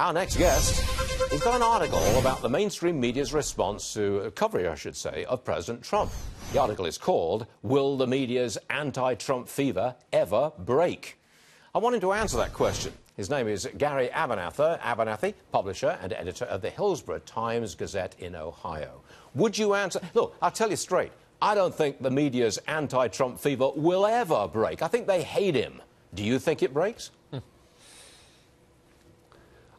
Our next guest, he's got an article about the mainstream media's response to coverage, I should say, of President Trump. The article is called, "Will the Media's Anti-Trump Fever Ever Break?" I want him to answer that question. His name is Gary Abernathy, publisher and editor of the Hillsboro Times-Gazette in Ohio. Would you answer? Look, I'll tell you straight, I don't think the media's anti-Trump fever will ever break. I think they hate him. Do you think it breaks?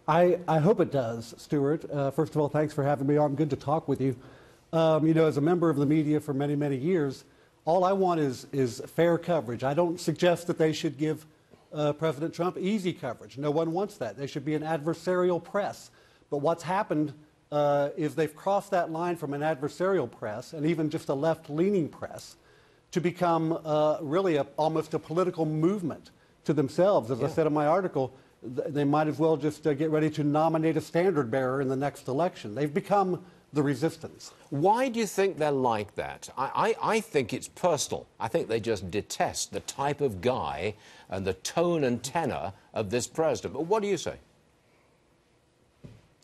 I hope it does, Stuart. First of all, thanks for having me on. Good to talk with you. You know, as a member of the media for many, many years, all I want is fair coverage. I don't suggest that they should give President Trump easy coverage. No one wants that. They should be an adversarial press. But what's happened is they've crossed that line from an adversarial press and even just a left-leaning press to become really almost a political movement to themselves. As I said in my article, they might as well just get ready to nominate a standard bearer in the next election. They've become the resistance. Why do you think they're like that? I think it's personal. I think they just detest the type of guy and the tone and tenor of this president. But what do you say?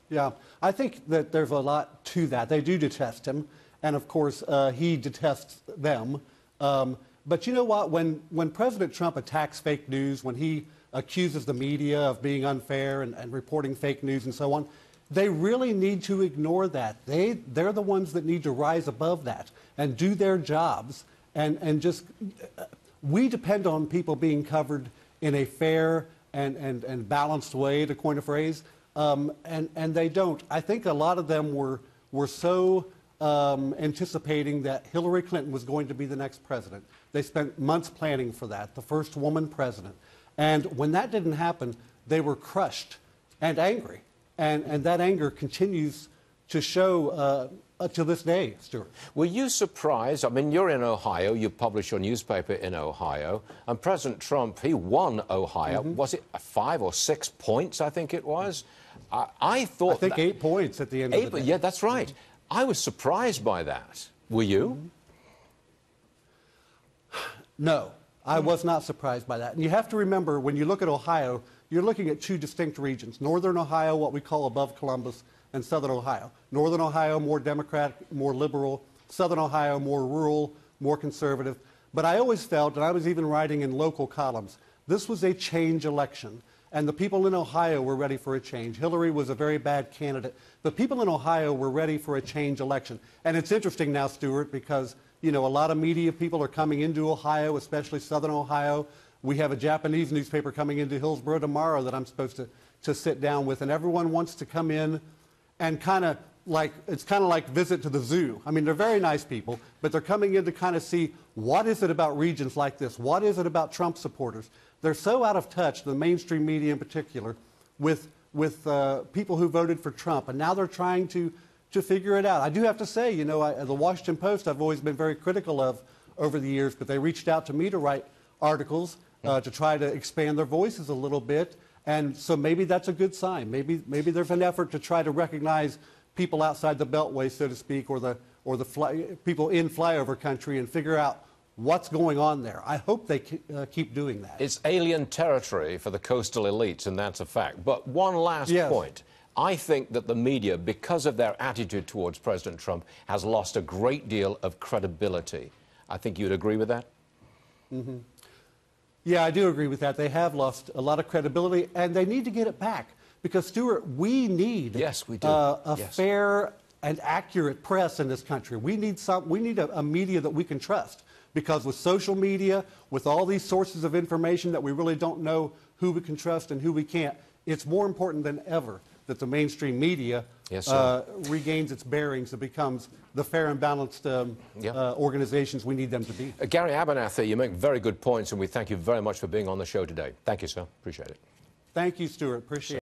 Yeah, I think that there's a lot to that. They do detest him, and of course he detests them. But you know what? When President Trump attacks fake news, when he accuses the media of being unfair and reporting fake news and so on, they really need to ignore that. They're the ones that need to rise above that and do their jobs. And just, we depend on people being covered in a fair and balanced way, to coin a phrase, and they don't. I think a lot of them were so anticipating that Hillary Clinton was going to be the next president. They spent months planning for that, the first woman president. And when that didn't happen, they were crushed and angry. And that anger continues to show to this day, Stuart. Were you surprised? I mean, you're in Ohio. You publish your newspaper in Ohio. And President Trump, he won Ohio. Was it 5 or 6 points, I think it was? I thought... I think 8 points at the end of the day. Yeah, that's right. I was surprised by that. Were you? No, I was not surprised by that. And you have to remember, when you look at Ohio, you're looking at two distinct regions. Northern Ohio, what we call above Columbus, and Southern Ohio. Northern Ohio, more Democratic, more liberal. Southern Ohio, more rural, more conservative. But I always felt, and I was even writing in local columns, this was a change election. And the people in Ohio were ready for a change. Hillary was a very bad candidate. The people in Ohio were ready for a change election. And it's interesting now, Stuart, because, you know, a lot of media people are coming into Ohio, especially Southern Ohio. We have a Japanese newspaper coming into Hillsboro tomorrow that I'm supposed to sit down with. And everyone wants to come in and it's kind of like visit to the zoo. I mean, they're very nice people, but they're coming in to kind of see, what is it about regions like this? What is it about Trump supporters? They're so out of touch, the mainstream media in particular, with people who voted for Trump, and now they're trying to figure it out. I do have to say, you know, the Washington Post I've always been very critical of over the years, but they reached out to me to write articles to try to expand their voices a little bit, and so maybe that's a good sign. Maybe there's an effort to try to recognize people outside the Beltway, so to speak, or the people in flyover country, and figure out what's going on there. I hope they keep doing that. It's alien territory for the coastal elites, and that's a fact. But one last point. I think that the media, because of their attitude towards President Trump, has lost a great deal of credibility. I think you'd agree with that? Yeah, I do agree with that. They have lost a lot of credibility, and they need to get it back. Because, Stuart, we need a fair and accurate press in this country. We need a media that we can trust. Because with social media, with all these sources of information that we really don't know who we can trust and who we can't, it's more important than ever that the mainstream media regains its bearings and becomes the fair and balanced organizations we need them to be. Gary Abernathy, you make very good points, and we thank you very much for being on the show today. Thank you, sir. Appreciate it. Thank you, Stuart. Appreciate it.